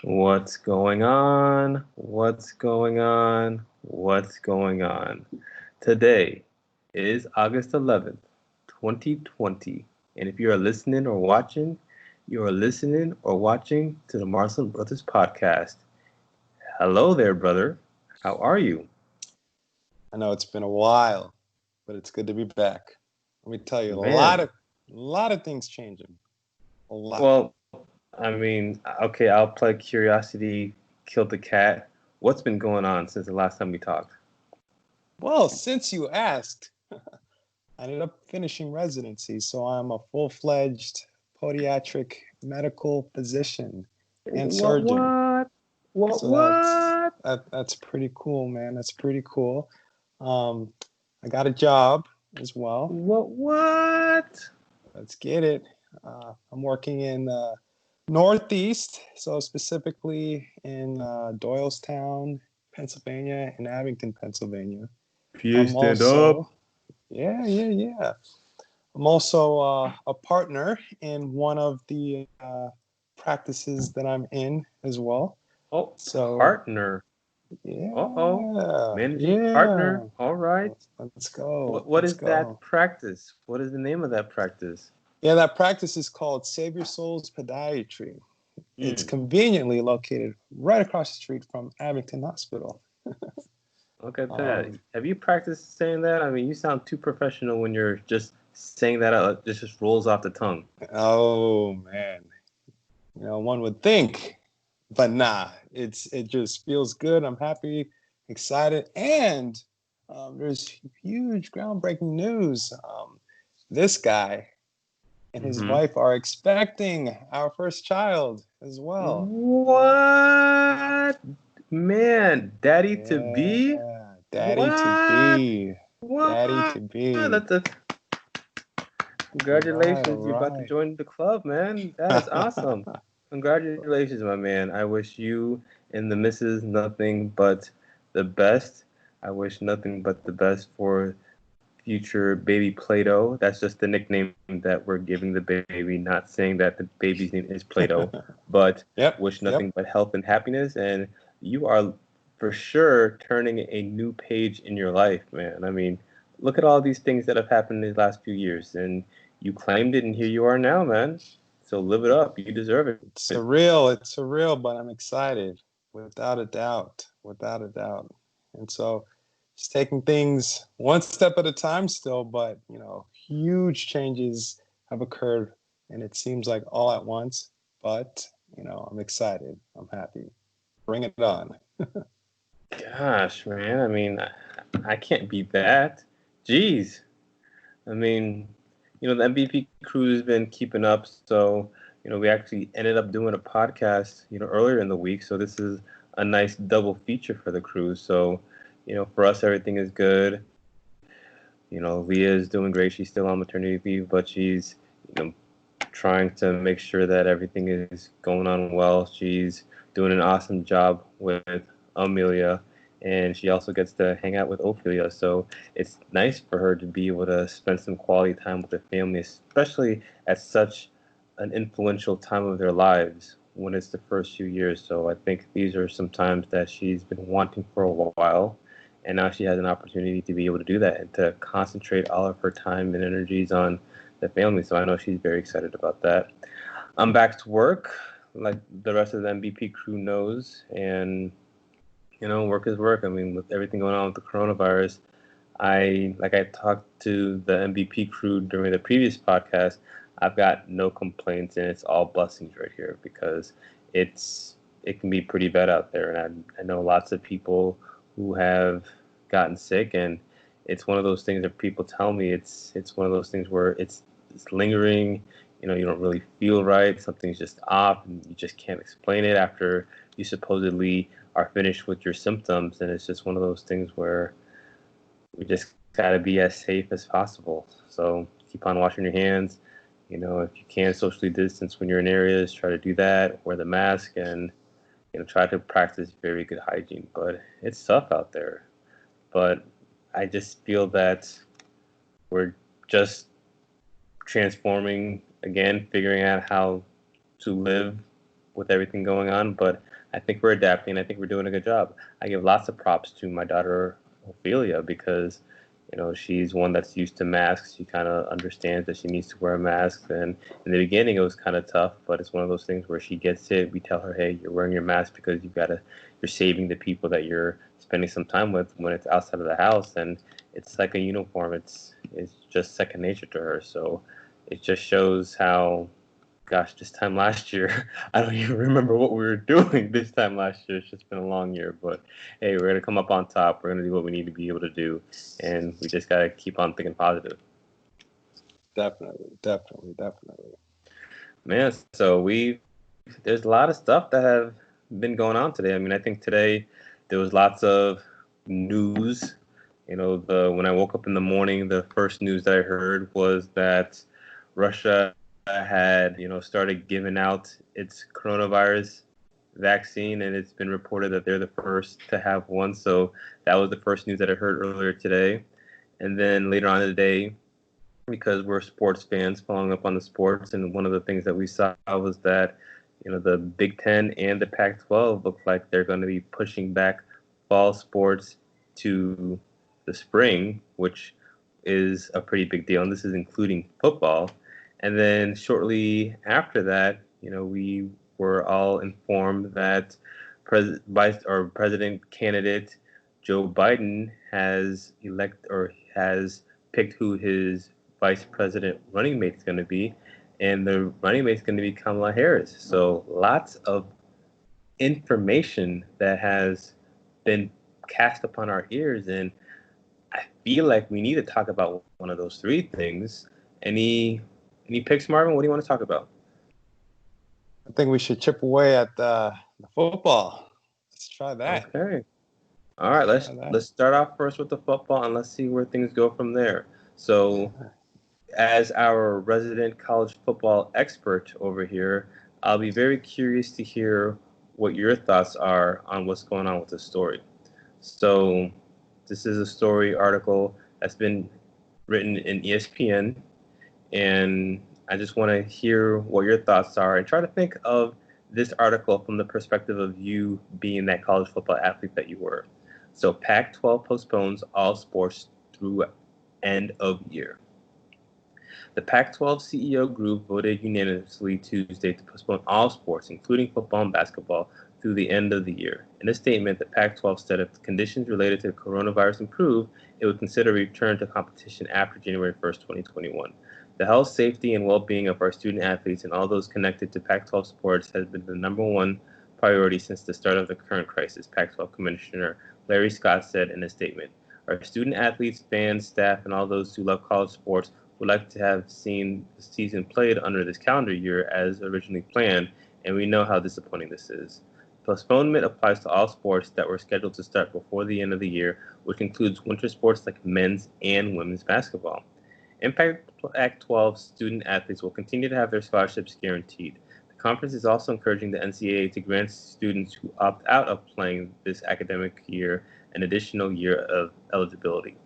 What's going on? What's going on? What's going on? Today is August 11th, 2020. And if you are listening or watching, you are listening or watching to the Marcelin Brothers podcast. Hello there, brother. How are you? I know it's been a while, but it's good to be back. Let me tell you, a lot Man, of lot of things changing. A lot. well, okay, I'll play curiosity killed the cat. What's been going on since the last time we talked? Well, since you asked, I ended up finishing residency, so I'm a full-fledged podiatric medical physician and What, surgeon. what? What, So that's what? that's pretty cool, man. That's pretty cool. Um, I got a job as well. What? Let's get it. I'm working in Northeast, so specifically in Doylestown, Pennsylvania, and Abington, Pennsylvania. I'm Fiesta it up. also, yeah. I'm also a partner in one of the practices that I'm in as well. Oh, So, partner. Uh-oh. yeah, Managing partner. yeah. All right. Let's go. What Let's is that go. practice? What is the name of that practice? Yeah, that practice is called Save Your Soul's Podiatry. It's Hmm. conveniently located right across the street from Abington Hospital. Look at that. Um, Have you practiced saying that? I mean, you sound too professional when you're just saying that out. It just rolls off the tongue. oh man, one would think, but nah. It just feels good. I'm happy, excited, and there's huge groundbreaking news. This guy and his Mm-hmm. wife are expecting our first child as well. What? Man, daddy to be? Yeah, daddy to What? be, daddy What? to be. That's a All right, congratulations. You're about to all join the club, man. That is awesome. right. Congratulations, my man. I wish you and the missus nothing but the best. I wish nothing but the best for future baby Play-Doh. That's just the nickname that we're giving the baby, not saying that the baby's name is Play-Doh, but Yep, wish yep. nothing but health and happiness. And you are for sure turning a new page in your life, man. I mean, look at all these things that have happened in the last few years, and you claimed it, and here you are now, man. So live it up. You deserve it. It's surreal, but I'm excited, without a doubt, without a doubt. And so, just taking things one step at a time, still, but huge changes have occurred, and it seems like all at once. But I'm excited. I'm happy. Bring it on. Gosh, man. I mean, I can't beat that. Jeez. I mean, the MBP crew has been keeping up. So, we actually ended up doing a podcast, earlier in the week. So this is a nice double feature for the crew. So, for us, everything is good. Leah is doing great. She's still on maternity leave, but she's, you know, trying to make sure that everything is going on well. She's doing an awesome job with Amelia, and she also gets to hang out with Ophelia. So it's nice for her to be able to spend some quality time with her family, especially at such an influential time of their lives when it's the first few years. So I think these are some times that she's been wanting for a while. And now she has an opportunity to be able to do that and to concentrate all of her time and energies on the family. So I know she's very excited about that. I'm back to work, like the rest of the MBP crew knows, and work is work. I mean, with everything going on with the coronavirus, I talked to the MBP crew during the previous podcast. I've got no complaints, and it's all blessings right here because it can be pretty bad out there, and I know lots of people who have gotten sick, and it's one of those things that people tell me it's one of those things where it's lingering. You don't really feel right. Something's just off, and you just can't explain it after you supposedly are finished with your symptoms, and it's just one of those things where we just got to be as safe as possible. So keep on washing your hands. If you can socially distance when you're in areas, try to do that. Wear the mask and try to practice very good hygiene. But it's tough out there. But I just feel that we're just transforming again, figuring out how to live with everything going on, but I think we're adapting. I think we're doing a good job. I give lots of props to my daughter Ophelia because she's one that's used to masks. She kind of understands that she needs to wear a mask. And in the beginning, it was kind of tough, but it's one of those things where she gets it. We tell her, hey, you're wearing your mask because you're saving the people that you're spending some time with when it's outside of the house. And it's like a uniform. It's just second nature to her. So it just shows how, gosh, this time last year, I don't even remember what we were doing this time last year. It's just been a long year, but hey, we're going to come up on top. We're going to do what we need to be able to do, and we just got to keep on thinking positive. Definitely. Man, so there's a lot of stuff that have been going on today. I mean, I think today there was lots of news. When I woke up in the morning, the first news that I heard was that Russia had, started giving out its coronavirus vaccine, and it's been reported that they're the first to have one. So that was the first news that I heard earlier today. And then later on in the day, because we're sports fans, following up on the sports, and one of the things that we saw was that, the Big Ten and the Pac-12 look like they're going to be pushing back fall sports to the spring, which is a pretty big deal. And this is including football. And then shortly after that, we were all informed that President candidate Joe Biden has picked who his vice president running mate is going to be, and the running mate is going to be Kamala Harris. So lots of information that has been cast upon our ears, and I feel like we need to talk about one of those three things. Any picks, Marvin? What do you want to talk about? I think we should chip away at the football. Let's try that. Okay. All right, let's start off first with the football, and let's see where things go from there. So, as our resident college football expert over here, I'll be very curious to hear what your thoughts are on what's going on with this story. So, this is a story article that's been written in ESPN, and I just want to hear what your thoughts are and try to think of this article from the perspective of you being that college football athlete that you were. So Pac-12 postpones all sports through end of year. The Pac-12 CEO group voted unanimously Tuesday to postpone all sports, including football and basketball, through the end of the year. In a statement, the Pac-12 said if the conditions related to the coronavirus improve, it would consider a return to competition after January 1st, 2021. The health, safety, and well-being of our student athletes and all those connected to Pac-12 sports has been the number one priority since the start of the current crisis, Pac-12 Commissioner Larry Scott said in a statement. Our student athletes, fans, staff, and all those who love college sports would like to have seen the season played under this calendar year as originally planned, and we know how disappointing this is. Postponement applies to all sports that were scheduled to start before the end of the year, which includes winter sports like men's and women's basketball. In Pac-12, student athletes will continue to have their scholarships guaranteed. The conference is also encouraging the NCAA to grant students who opt out of playing this academic year an additional year of eligibility.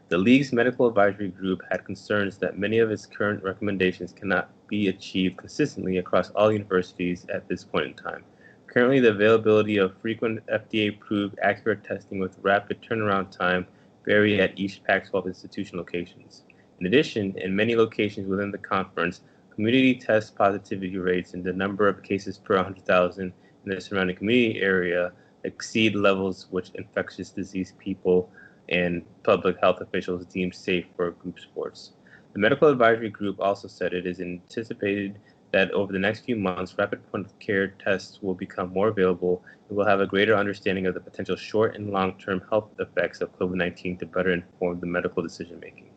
The league's medical advisory group had concerns that many of its current recommendations cannot be achieved consistently across all universities at this point in time. Currently, the availability of frequent FDA-approved accurate testing with rapid turnaround time vary at each Pac-12 institution locations. In addition, in many locations within the conference, community test positivity rates and the number of cases per 100,000 in the surrounding community area exceed levels which infectious disease people and public health officials deem safe for group sports. The medical advisory group also said it is anticipated that over the next few months, rapid point-of-care tests will become more available and will have a greater understanding of the potential short and long-term health effects of COVID-19 to better inform the medical decision-making.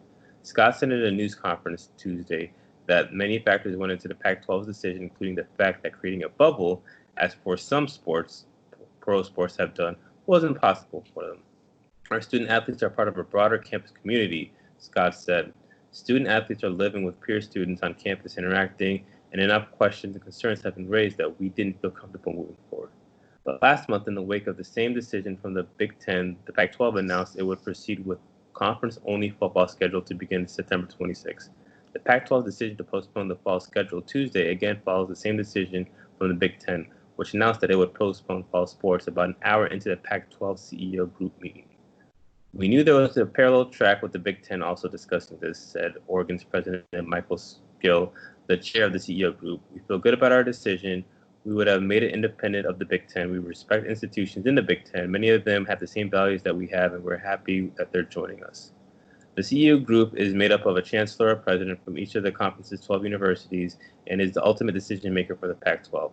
Scott said at a news conference Tuesday that many factors went into the Pac-12's decision, including the fact that creating a bubble, as for some sports, pro sports have done, wasn't possible for them. Our student athletes are part of a broader campus community, Scott said. Student athletes are living with peer students on campus interacting, and enough questions and concerns have been raised that we didn't feel comfortable moving forward. But last month, in the wake of the same decision from the Big Ten, the Pac-12 announced it would proceed with conference-only football scheduled to begin September 26. The Pac-12 decision to postpone the fall schedule Tuesday again follows the same decision from the Big Ten, which announced that it would postpone fall sports about an hour into the Pac-12 CEO group meeting. We knew there was a parallel track with the Big Ten also discussing this, said Oregon's president Michael Skill, the chair of the CEO group. We feel good about our decision. We would have made it independent of the Big Ten. We respect institutions in the Big Ten. Many of them have the same values that we have, and we're happy that they're joining us. The CEO group is made up of a chancellor or president from each of the conference's 12 universities and is the ultimate decision maker for the Pac-12.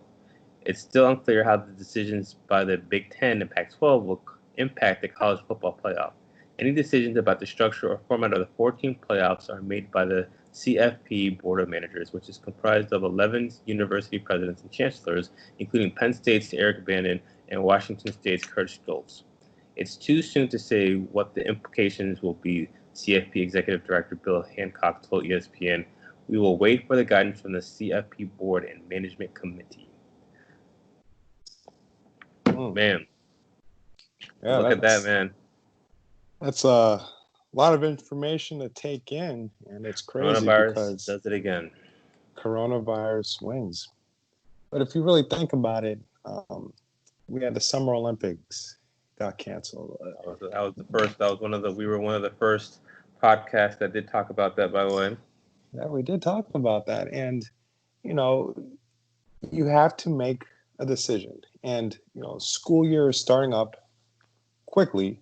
It's still unclear how the decisions by the Big Ten and Pac-12 will impact the college football playoff. Any decisions about the structure or format of the 14 playoffs are made by the CFP Board of Managers, which is comprised of 11 university presidents and chancellors, including Penn State's Eric Bannon and Washington State's Kurt Stoltz. It's too soon to say what the implications will be, CFP Executive Director Bill Hancock told ESPN. We will wait for the guidance from the CFP Board and Management Committee. Man. Yeah, look at that, man. That's a lot of information to take in, and it's crazy because does it again. Coronavirus wins. But if you really think about it, we had the Summer Olympics got canceled. That was the first. That was one of the. We were one of the first podcasts that did talk about that. By the way, yeah, we did talk about that, and you have to make a decision, and school year is starting up quickly.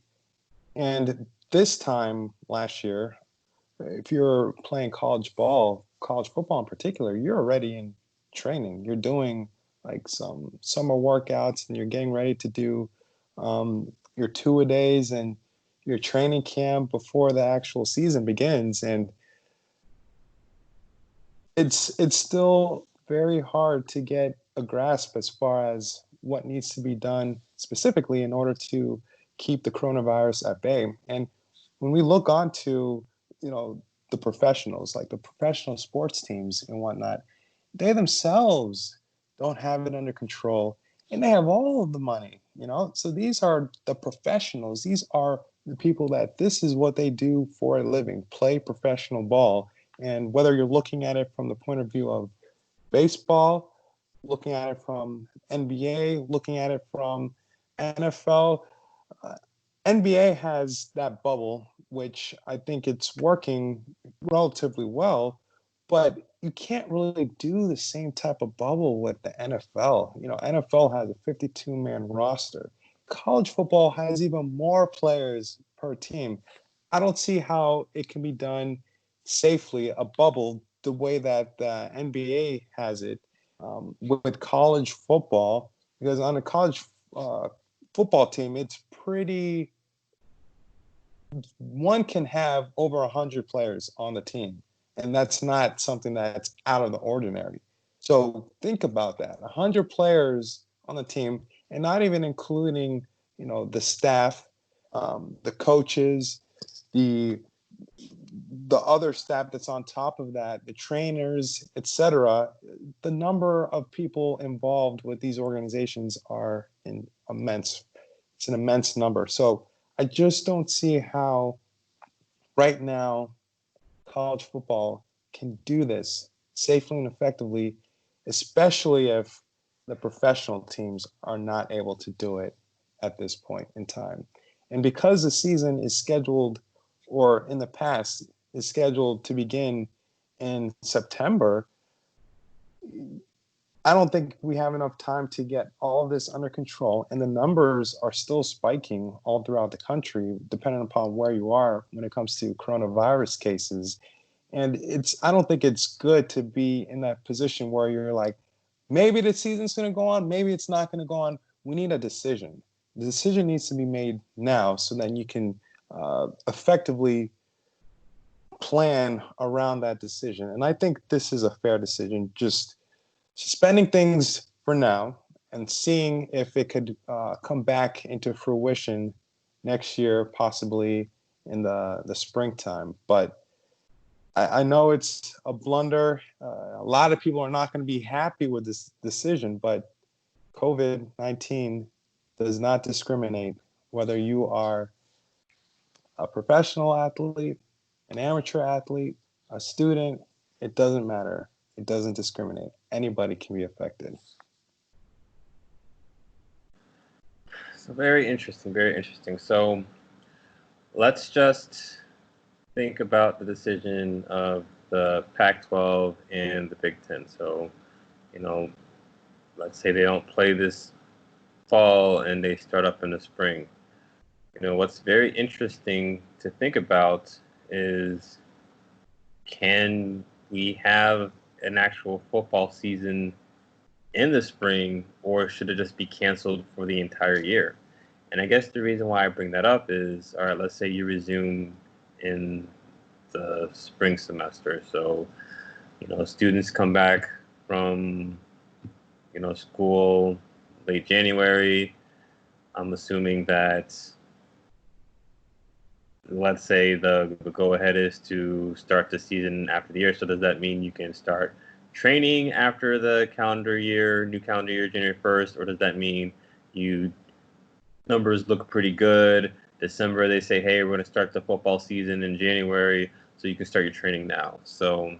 And this time last year, if you're playing college football in particular, you're already in training. You're doing like some summer workouts, and you're getting ready to do your two-a-days and your training camp before the actual season begins. And it's still very hard to get a grasp as far as what needs to be done specifically in order to keep the coronavirus at bay. And when we look onto, the professionals, like the professional sports teams and whatnot, they themselves don't have it under control, and they have all of the money, So these are the professionals. These are the people that this is what they do for a living, play professional ball. And whether you're looking at it from the point of view of baseball, looking at it from NBA, looking at it from NFL, NBA has that bubble, which I think it's working relatively well, but you can't really do the same type of bubble with the NFL. NFL has a 52-man roster. College football has even more players per team. I don't see how it can be done safely, a bubble, the way that the NBA has it with college football, because on a college football team, it's pretty. One can have over 100 players on the team, and that's not something that's out of the ordinary. So think about that: 100 players on the team, and not even including, the staff, the coaches, the other staff that's on top of that, the trainers, etc. The number of people involved with these organizations are immense. It's an immense number. So I just don't see how right now college football can do this safely and effectively, especially if the professional teams are not able to do it at this point in time. And because the season is scheduled, or in the past is scheduled to begin in September, I don't think we have enough time to get all of this under control. And the numbers are still spiking all throughout the country, depending upon where you are when it comes to coronavirus cases. And I don't think it's good to be in that position where you're like, maybe the season's going to go on, maybe it's not going to go on. We need a decision. The decision needs to be made now so that you can effectively plan around that decision. And I think this is a fair decision, just suspending things for now and seeing if it could come back into fruition next year, possibly in the springtime. But I know it's a blunder. A lot of people are not going to be happy with this decision, but COVID-19 does not discriminate whether you are a professional athlete, an amateur athlete, a student. It doesn't matter. It doesn't discriminate. Anybody can be affected. So very interesting, very interesting. So let's just think about the decision of the Pac-12 and the Big Ten. So, you know, let's say they don't play this fall and they start up in the spring. What's very interesting to think about is, can we have an actual football season in the spring, or should it just be canceled for the entire year? And I guess the reason why I bring that up is, all right, let's say you resume in the spring semester. So, students come back from, school late January. I'm assuming that, let's say the go-ahead is to start the season after the year. So does that mean you can start training after the new calendar year, January 1st, or does that mean numbers look pretty good? December, they say, hey, we're going to start the football season in January, so you can start your training now. So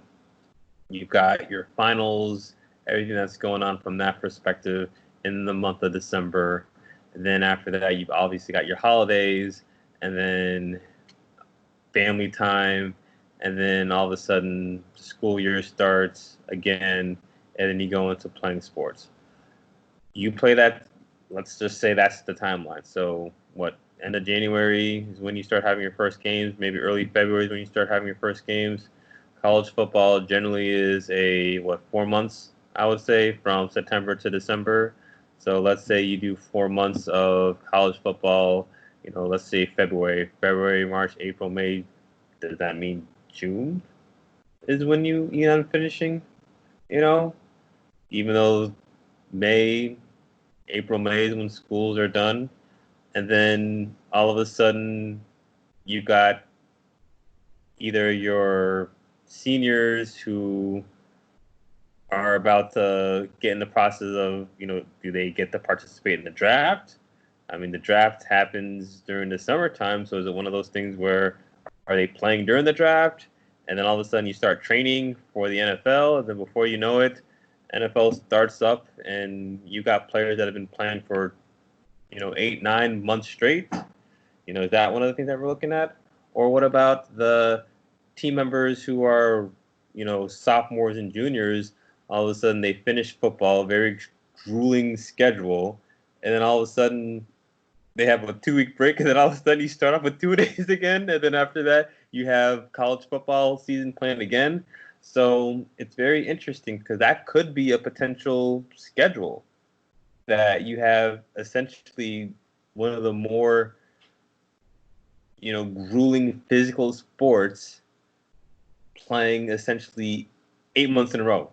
you've got your finals, everything that's going on from that perspective in the month of December. And then after that, you've obviously got your holidays, and then family time, and then all of a sudden school year starts again, and then you go into playing sports. You play that, let's just say that's the timeline. So what, end of January is when you start having your first games, maybe early February is when you start having your first games. College football generally is 4 months, I would say, from September to December. So let's say you do 4 months of college football, let's say February, March, April, May. Does that mean June is when you end up finishing? Even though April, May is when schools are done. And then all of a sudden you got either your seniors who are about to get in the process of, do they get to participate in the draft? I mean, the draft happens during the summertime, so is it one of those things where, are they playing during the draft, and then all of a sudden you start training for the NFL, and then before you know it, NFL starts up, and you got players that have been playing for, 8-9 months straight? Is that one of the things that we're looking at? Or what about the team members who are, sophomores and juniors? All of a sudden they finish football, very grueling schedule, and then all of a sudden they have a 2-week break, and then all of a sudden you start off with 2 days again, and then after that you have college football season planned again. So it's very interesting because that could be a potential schedule, that you have essentially one of the more, grueling physical sports playing essentially 8 months in a row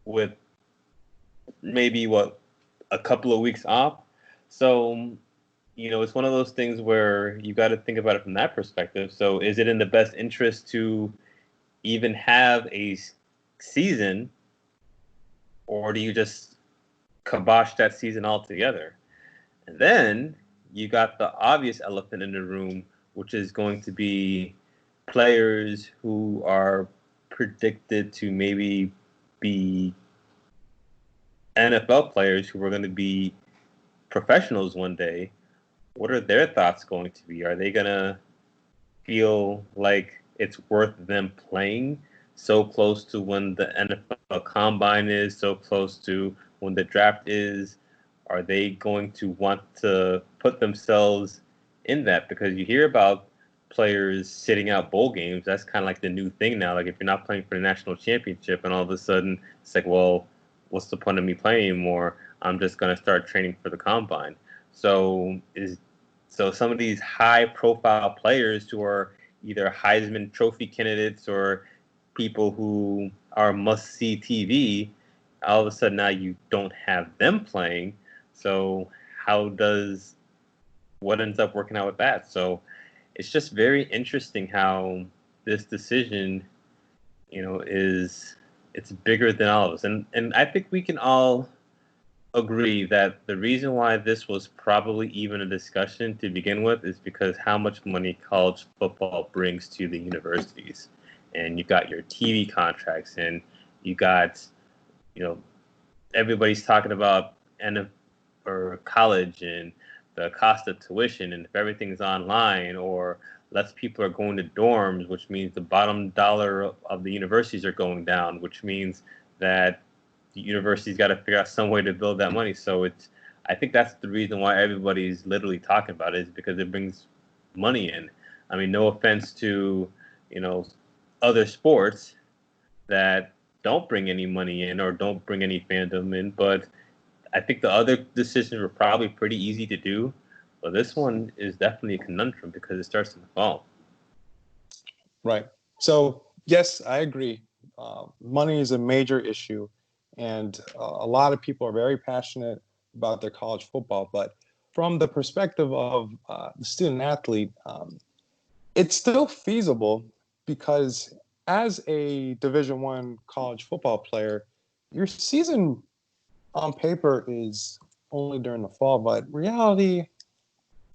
with maybe a couple of weeks off. So, it's one of those things where you got to think about it from that perspective. So is it in the best interest to even have a season, or do you just kibosh that season altogether? And then you got the obvious elephant in the room, which is going to be players who are predicted to maybe be NFL players who are going to be professionals one day. What are their thoughts going to be? Are they going to feel like it's worth them playing so close to when the NFL Combine is, so close to when the draft is? Are they going to want to put themselves in that? Because you hear about players sitting out bowl games. That's kind of like the new thing now. Like if you're not playing for the national championship, and all of a sudden it's like, well, what's the point of me playing anymore? I'm just going to start training for the Combine. So some of these high-profile players who are either Heisman Trophy candidates or people who are must-see TV, all of a sudden now you don't have them playing. So what ends up working out with that? So it's just very interesting how this decision, it's bigger than all of us. And I think we can all agree that the reason why this was probably even a discussion to begin with is because how much money college football brings to the universities. and you got your TV contracts, and you got, everybody's talking about or college and the cost of tuition, and if everything's online or less people are going to dorms, which means the bottom dollar of the universities are going down, which means that the university's got to figure out some way to build that money. So I think that's the reason why everybody's literally talking about it, is because it brings money in. I mean, no offense to, other sports that don't bring any money in or don't bring any fandom in, but I think the other decisions were probably pretty easy to do. But this one is definitely a conundrum because it starts in the fall. Right. So, yes, I agree. Money is a major issue, and a lot of people are very passionate about their college football. But from the perspective of the student athlete, it's still feasible because as a Division I college football player, your season on paper is only during the fall, but reality,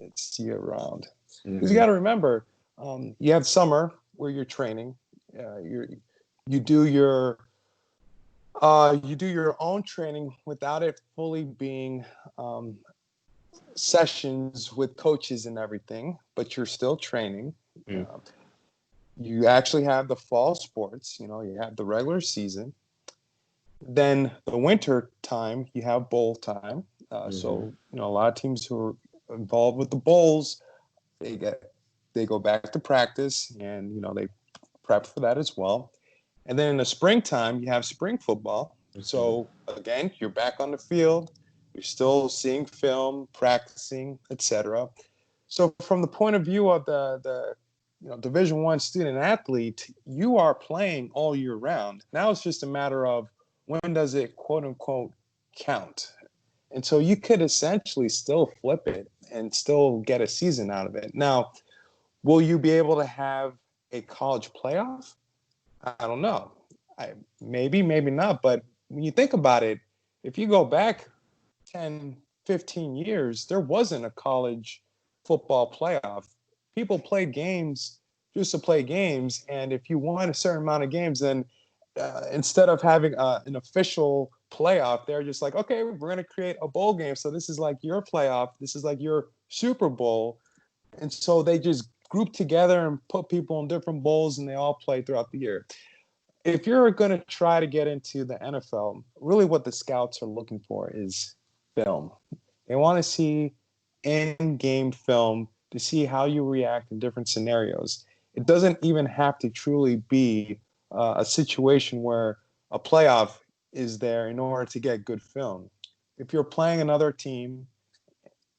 it's year round. Because you got to remember, you have summer where you're training. You do your own training without it fully being sessions with coaches and everything, but you're still training. You actually have the fall sports. You have the regular season. Then the winter time, you have bowl time. So a lot of teams who are involved with the bowls, they go back to practice, and they prep for that as well. And then in the springtime, you have spring football. So again, you're back on the field. You're still seeing film, practicing, etc. So from the point of view of the Division I student athlete, you are playing all year round. Now it's just a matter of when does it quote unquote count. And so you could essentially still flip it and still get a season out of it. Now, will you be able to have a college playoff? I don't know. Maybe not. But when you think about it, if you go back 10, 15 years, there wasn't a college football playoff. People played games just to play games. And if you won a certain amount of games, then instead of having an official playoff, they're just like, okay, we're going to create a bowl game. So this is like your playoff. This is like your Super Bowl. And so they just group together and put people in different bowls, and they all play throughout the year. If you're going to try to get into the NFL, really what the scouts are looking for is film. They want to see in-game film to see how you react in different scenarios. It doesn't even have to truly be a situation where a playoff is there in order to get good film. If you're playing another team,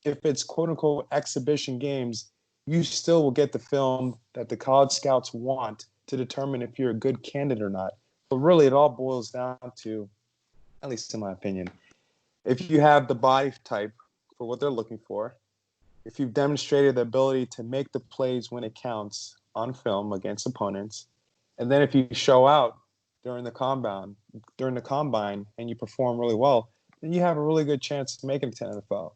if it's quote unquote exhibition games, you still will get the film that the college scouts want to determine if you're a good candidate or not. But really, it all boils down to, at least in my opinion, if you have the body type for what they're looking for, if you've demonstrated the ability to make the plays when it counts on film against opponents, and then if you show out during the combine and you perform really well, then you have a really good chance of making it to NFL.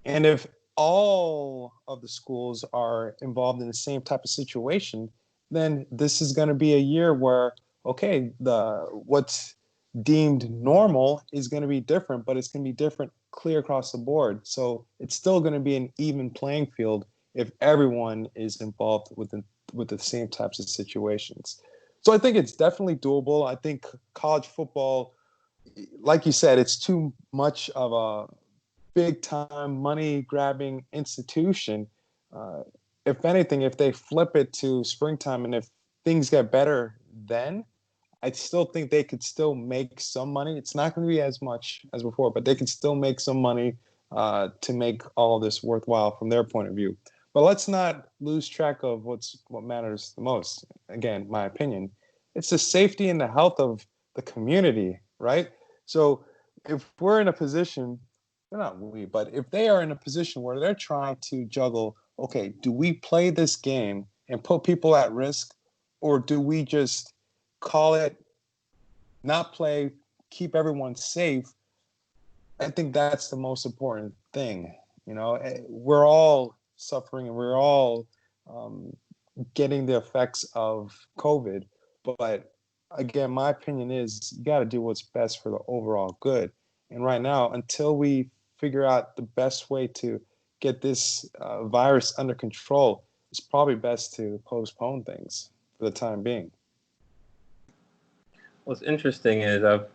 And if all of the schools are involved in the same type of situation, then this is going to be a year where, okay, what's deemed normal is going to be different, but it's going to be different clear across the board. So it's still going to be an even playing field if everyone is involved with the same types of situations. So I think it's definitely doable. I think college football, like you said, it's too much of a big time money grabbing institution. If anything, if they flip it to springtime and if things get better then, I still think they could still make some money. It's not going to be as much as before, but they can still make some money to make all of this worthwhile from their point of view. But let's not lose track of what matters the most. Again, my opinion, it's the safety and the health of the community, right? So if we're in a position, not we, but if they are in a position where they're trying to juggle, okay, do we play this game and put people at risk, or do we just call it, not play, keep everyone safe? I think that's the most important thing. We're all suffering and we're all getting the effects of COVID. But again, my opinion is you got to do what's best for the overall good. And right now, until we figure out the best way to get this virus under control, it's probably best to postpone things for the time being. What's interesting is have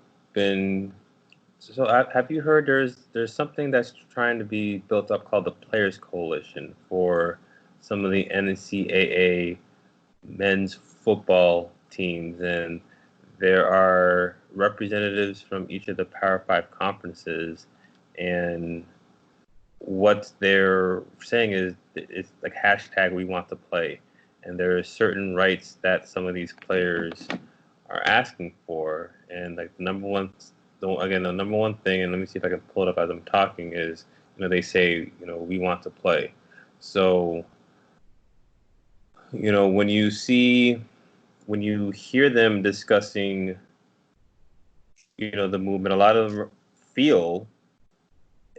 you heard there's something that's trying to be built up called the Players Coalition for some of the NCAA men's football teams, and there are representatives from each of the Power Five conferences, and what they're saying is it's like hashtag we want to play, and there are certain rights that some of these players are asking for, and like the number one thing, and let me see if I can pull it up as I'm talking, is they say we want to play. So when you hear them discussing the movement, a lot of them feel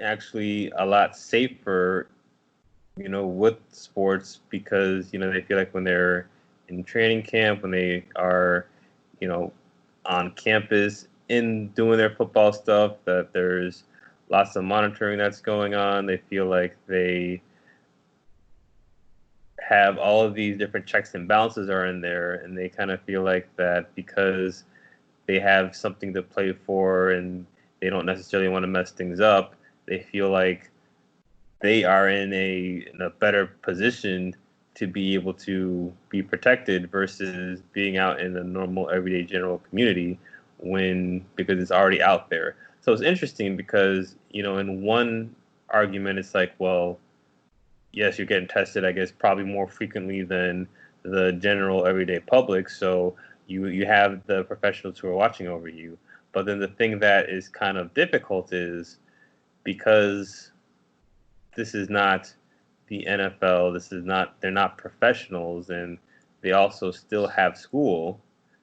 actually a lot safer with sports, because they feel like when they're in training camp, when they are on campus in doing their football stuff, that there's lots of monitoring that's going on. They feel like they have all of these different checks and balances are in there, and they kind of feel like that because they have something to play for and they don't necessarily want to mess things up, they feel like they are in a better position to be able to be protected versus being out in the normal everyday general community because it's already out there. So it's interesting because in one argument it's like, well, yes, you're getting tested, I guess, probably more frequently than the general everyday public. So you have the professionals who are watching over you. But then the thing that is kind of difficult is because this is not the NFL, they're not professionals, and they also still have school.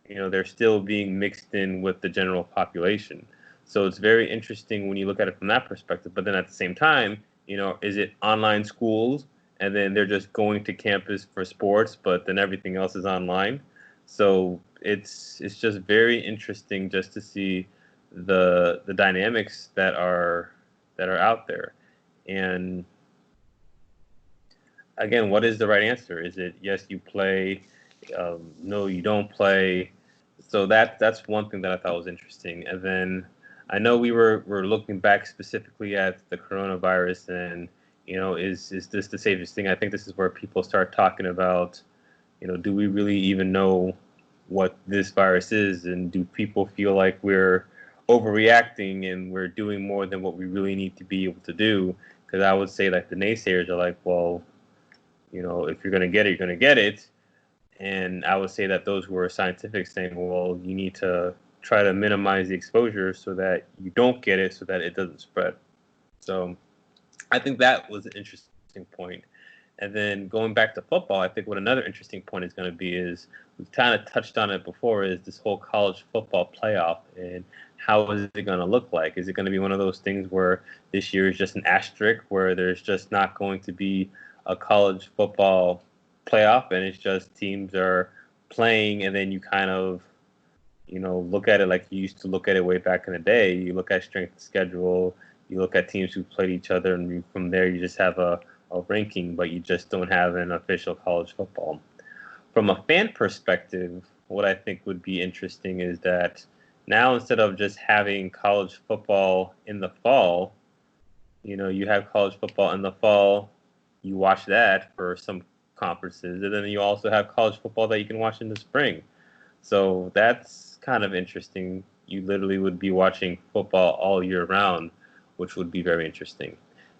They're still being mixed in with the general population. So it's very interesting when you look at it from that perspective. But then at the same time, is it online schools and then they're just going to campus for sports, but then everything else is online? So it's just very interesting just to see the dynamics that are out there. And again, what is the right answer? Is it yes, you play, no, you don't play? So that's one thing that I thought was interesting. And then I know we're looking back specifically at the coronavirus, and is this the safest thing? I think this is where people start talking about, do we really even know what this virus is, and do people feel like we're overreacting and we're doing more than what we really need to be able to do? Because I would say like the naysayers are like, well, if you're going to get it, you're going to get it. And I would say that those who are scientific saying, well, you need to try to minimize the exposure so that you don't get it, so that it doesn't spread. So I think that was an interesting point. And then going back to football, I think what another interesting point is going to be is, we've kind of touched on it before, is this whole college football playoff, and how is it going to look like? Is it going to be one of those things where this year is just an asterisk, where there's just not going to be a college football playoff, and it's just teams are playing, and then you kind of look at it like you used to look at it way back in the day. You look at strength of schedule, you look at teams who played each other, and from there you just have a ranking, but you just don't have an official college football. From a fan perspective, what I think would be interesting is that now, instead of just having college football in the fall, you have college football in the fall, you watch that for some conferences, and then you also have college football that you can watch in the spring. So that's kind of interesting. You literally would be watching football all year round, which would be very interesting.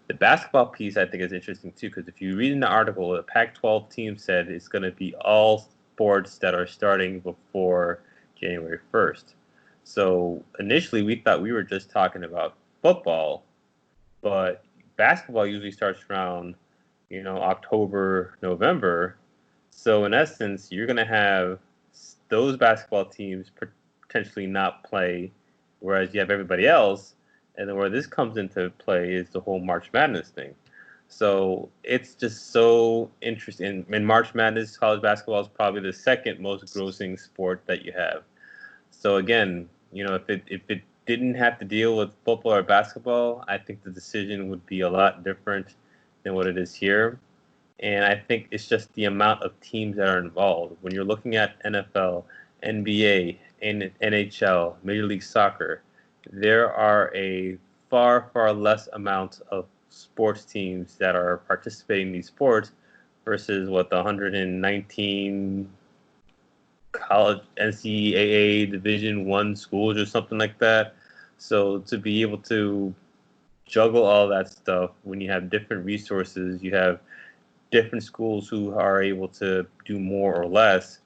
The basketball piece, I think, is interesting too, because if you read in the article, the Pac-12 team said it's going to be all sports that are starting before January 1st. So initially, we thought we were just talking about football, but basketball usually starts around, October, November. So in essence, you're going to have those basketball teams potentially not play, whereas you have everybody else. And then where this comes into play is the whole March Madness thing. So it's just so interesting. In March Madness, college basketball is probably the second most grossing sport that you have. So again, if it didn't have to deal with football or basketball, I think the decision would be a lot different than what it is here. And I think it's just the amount of teams that are involved. When you're looking at NFL, NBA, NHL, Major League Soccer, there are a far, far less amount of sports teams that are participating in these sports versus what the 119 college NCAA Division One schools or something like that. So to be able to juggle all that stuff when you have different resources, you have different schools who are able to do more or less.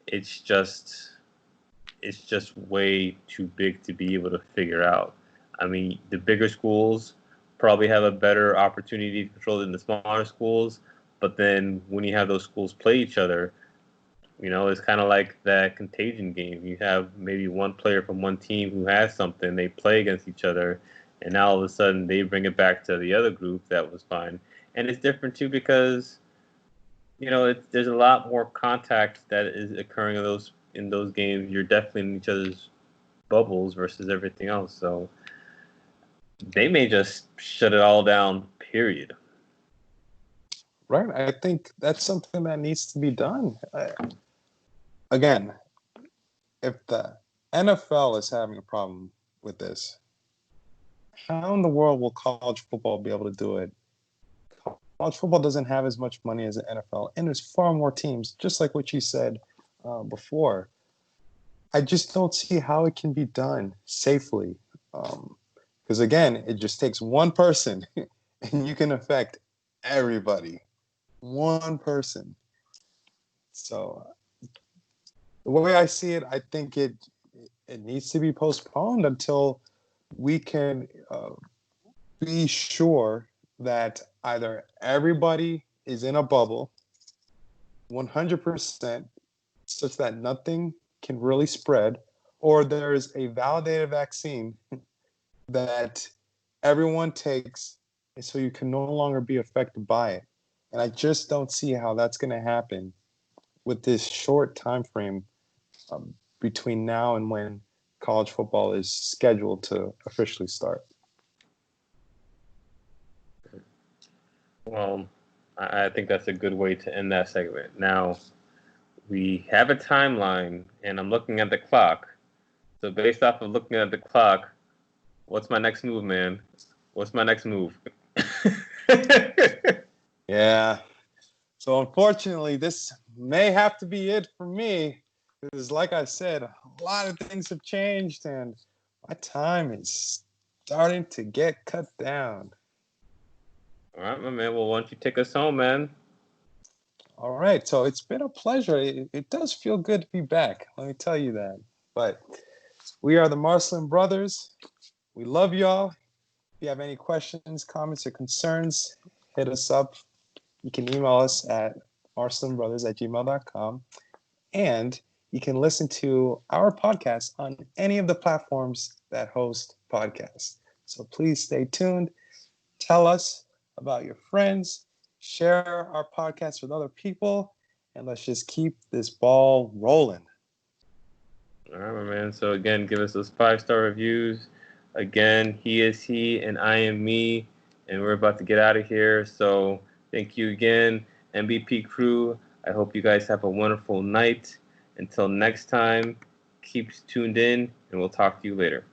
It's just way too big to be able to figure out. I mean, the bigger schools probably have a better opportunity to control than the smaller schools, but then when you have those schools play each other, it's kind of like that contagion game. You have maybe one player from one team who has something, they play against each other, and now all of a sudden they bring it back to the other group that was fine. And it's different too because there's a lot more contact that is occurring in those games. You're definitely in each other's bubbles versus everything else. So they may just shut it all down. Period. Right. I think that's something that needs to be done. Again, if the NFL is having a problem with this, how in the world will college football be able to do it? College football doesn't have as much money as the NFL, and there's far more teams, just like what you said before. I just don't see how it can be done safely. Because again, it just takes one person and you can affect everybody. One person. So the way I see it, I think it needs to be postponed until we can be sure that either everybody is in a bubble 100% such that nothing can really spread, or there's a validated vaccine that everyone takes, and so you can no longer be affected by it. And I just don't see how that's going to happen with this short time frame between now and when college football is scheduled to officially start. Well, I think that's a good way to end that segment. Now, we have a timeline, and I'm looking at the clock. So based off of looking at the clock, what's my next move, man? What's my next move? Yeah. So unfortunately, this may have to be it for me. Because like I said, a lot of things have changed and my time is starting to get cut down. All right, my man. Well, why don't you take us home, man? All right. So it's been a pleasure. It does feel good to be back. Let me tell you that. But we are the Marcelin Brothers. We love y'all. If you have any questions, comments, or concerns, hit us up. You can email us at marcelinbrothers@gmail.com. And you can listen to our podcast on any of the platforms that host podcasts. So please stay tuned. Tell us about your friends. Share our podcast with other people. And let's just keep this ball rolling. All right, my man. So again, give us those 5-star reviews. Again, he is he and I am me. And we're about to get out of here. So thank you again, MBP crew. I hope you guys have a wonderful night. Until next time, keep tuned in, and we'll talk to you later.